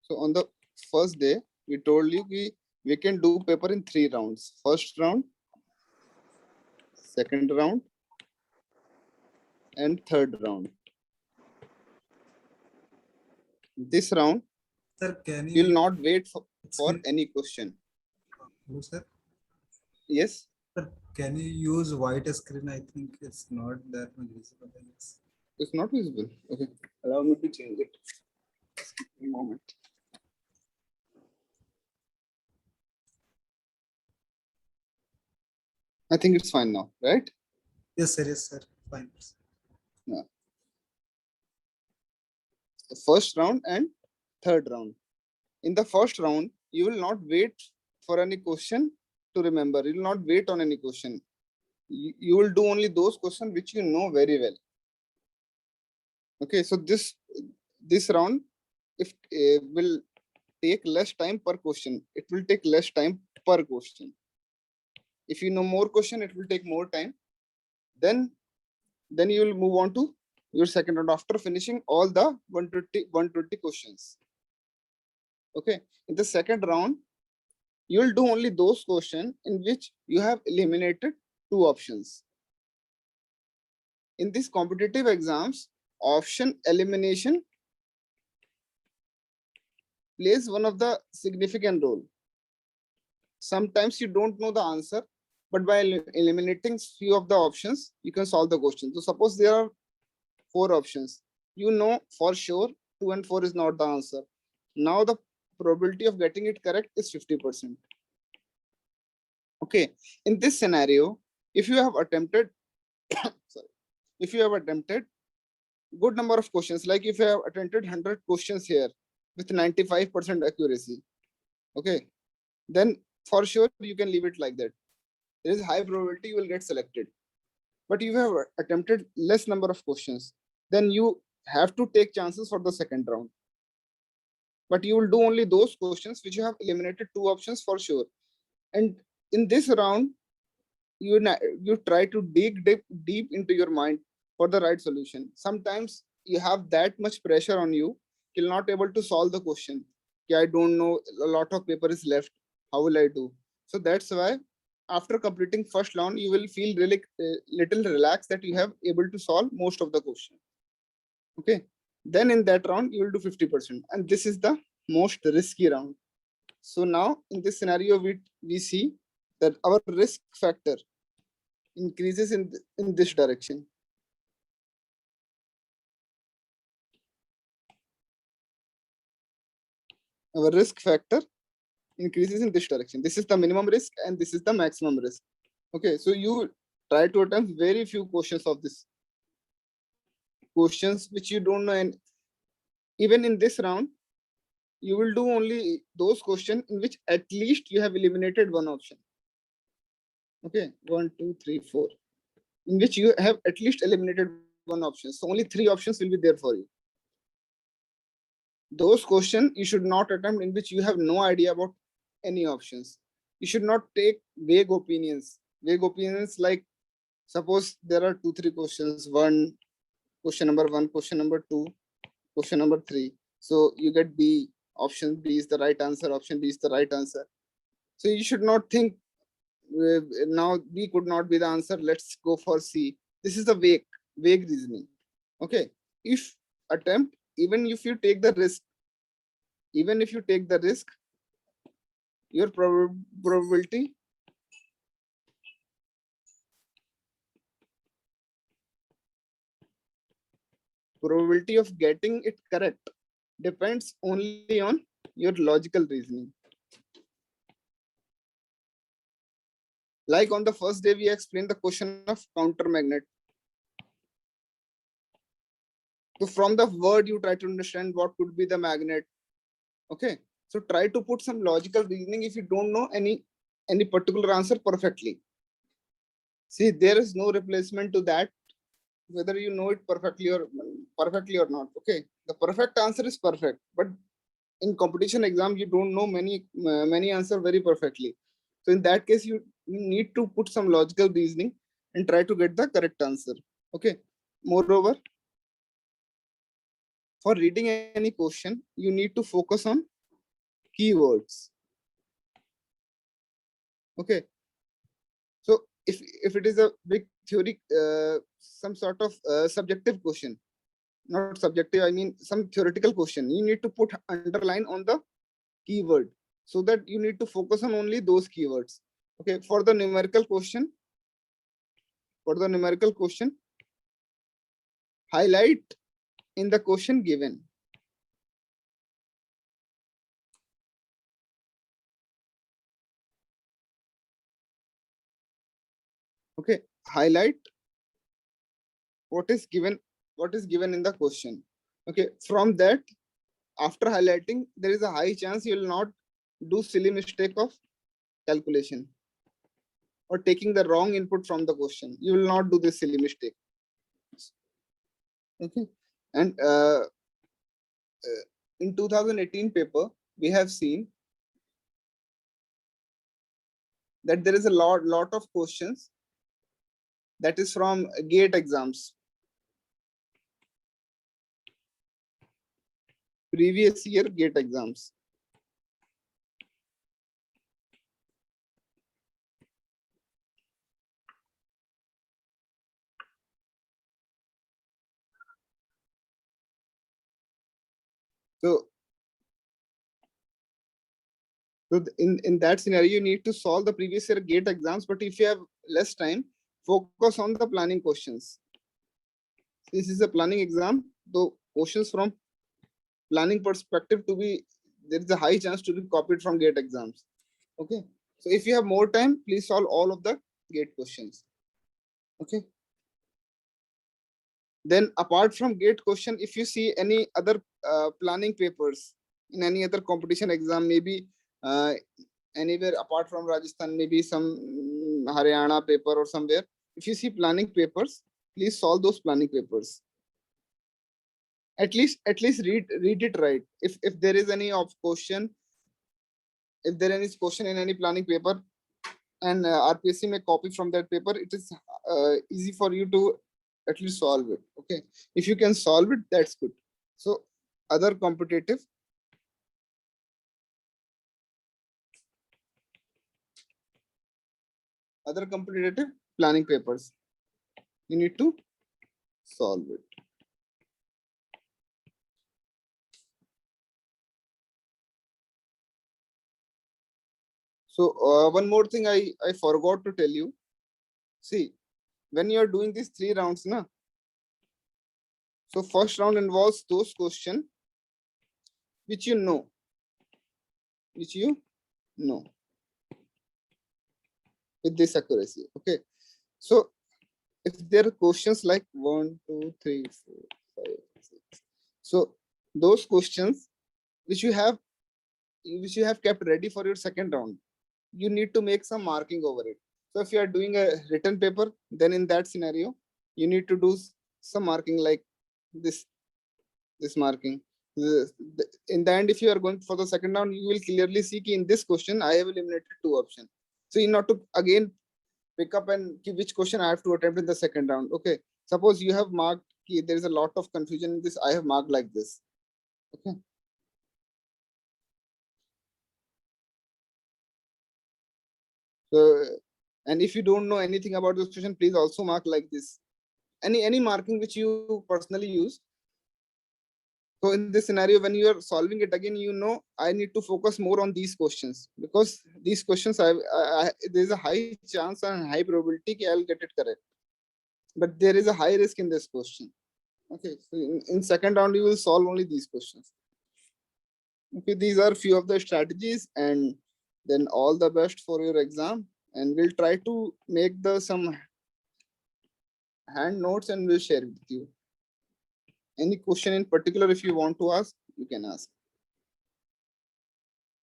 So on the first day, we told you we can do paper in 3 rounds. First round, second round, and third round. This round, Sir, can you will you not wait for screen? any question. Hello, sir. Yes. Sir, can you use white screen? I think it's not that much visible. I guess. It's not visible. Okay. Allow me to change it. A moment. I think it's fine now, right? Yes, sir. Yes, sir. Fine. Yeah. The first round and third round. In the first round, you will not wait for any question to remember. You will not wait on any question. You will do only those questions which you know very well. Okay, so this round, if will take less time per question. It will take less time per question. If you know more question, it will take more time. Then you will move on to your second round after finishing all the 120 questions. Okay, in the second round, you will do only those questions in which you have eliminated 2 options. In these competitive exams, option elimination plays one of the significant role. Sometimes you don't know the answer, but by eliminating few of the options, you can solve the question. So suppose there are 4 options. You know for sure 2 and 4 is not the answer. Now the probability of getting it correct is 50%. Okay, in this scenario, if you have attempted sorry, if you have attempted good number of questions, like if you have attempted 100 questions here with 95% accuracy, okay, then for sure you can leave it like that. There is high probability you will get selected. But if you have attempted less number of questions, then you have to take chances for the second round. But you will do only those questions which you have eliminated 2 options for sure. And in this round, you try to dig deep into your mind for the right solution. Sometimes you have that much pressure on you, you're not able to solve the question. Okay, I don't know, a lot of paper is left. How will I do? So that's why after completing first round, you will feel really little relaxed that you have able to solve most of the question. Okay, then in that round you will do 50%, and this is the most risky round. So now in this scenario, we see that our risk factor increases in this direction. Our risk factor increases in this direction. This is the minimum risk and this is the maximum risk. Okay, so you try to attempt very few questions of this questions which you don't know, and even in this round you will do only those questions in which at least you have eliminated one option. Okay, 1 2 3 4, in which you have at least eliminated one option, so only 3 options will be there for you. Those questions you should not attempt in which you have no idea about any options. You should not take vague opinions. Vague opinions like, suppose there are 2 3 questions, question number 1, question number 2, question number 3. So you get B, option B is the right answer, option B is the right answer. So you should not think now B could not be the answer, let's go for C. This is the vague reasoning. Okay, if attempt, even if you take the risk, your probability of getting it correct depends only on your logical reasoning. Like on the first day, we explained the question of counter magnet. So from the word, you try to understand what could be the magnet. Okay, so try to put some logical reasoning if you don't know any particular answer perfectly. See, there is no replacement to that, whether you know it perfectly or not. Okay, the perfect answer is perfect, but in competition exam you don't know many answer very perfectly. So in that case, you need to put some logical reasoning and try to get the correct answer. Okay, moreover, for reading any question, you need to focus on keywords. Okay. So if it is a big theory, some sort of subjective question, not subjective, I mean some theoretical question, you need to put underline on the keyword, so that you need to focus on only those keywords. Okay. For the numerical question, highlight in the question given. Okay. Highlight what is given in the question. Okay. From that, after highlighting, there is a high chance you will not do silly mistake of calculation or taking the wrong input from the question. You will not do this silly mistake. Okay. And in 2018 paper, we have seen that there is a lot of questions that is from GATE exams, previous year GATE exams. So in that scenario, you need to solve the previous year GATE exams, but if you have less time, focus on the planning questions. This is a planning exam, the questions from planning perspective to be, there is a high chance to be copied from GATE exams. Okay. So if you have more time, please solve all of the GATE questions. Okay. Then apart from GATE question, if you see any other planning papers in any other competition exam, maybe anywhere apart from Rajasthan, maybe some Haryana paper or somewhere, if you see planning papers, please solve those planning papers. At least read it right. If there is any of question, if there is question in any planning paper and RPSC may copy from that paper, it is easy for you to at least solve it. Okay. If you can solve it, that's good. So other competitive planning papers, you need to solve it. So one more thing I forgot to tell you. See, when you are doing these 3 rounds, na, so first round involves those questions which you know, with this accuracy. Okay. So if there are questions like 1, 2, 3, 4, 5, 6, so those questions which you have kept ready for your second round, you need to make some marking over it. So if you are doing a written paper, then in that scenario, you need to do some marking like this marking. In the end, if you are going for the second round, you will clearly see that in this question, I have eliminated 2 options. So you not to again pick up and see which question I have to attempt in the second round. Okay. Suppose you have marked, there is a lot of confusion in this, I have marked like this. Okay. So, and if you don't know anything about this question, please also mark like this. Any marking which you personally use. So in this scenario, when you are solving it again, you know, I need to focus more on these questions, because these questions, there's a high chance and high probability I'll get it correct. But there is a high risk in this question. Okay, so in second round, you will solve only these questions. Okay, these are few of the strategies, and then all the best for your exam. And we'll try to make some hand notes and we'll share with you. Any question in particular, if you want to ask, you can ask.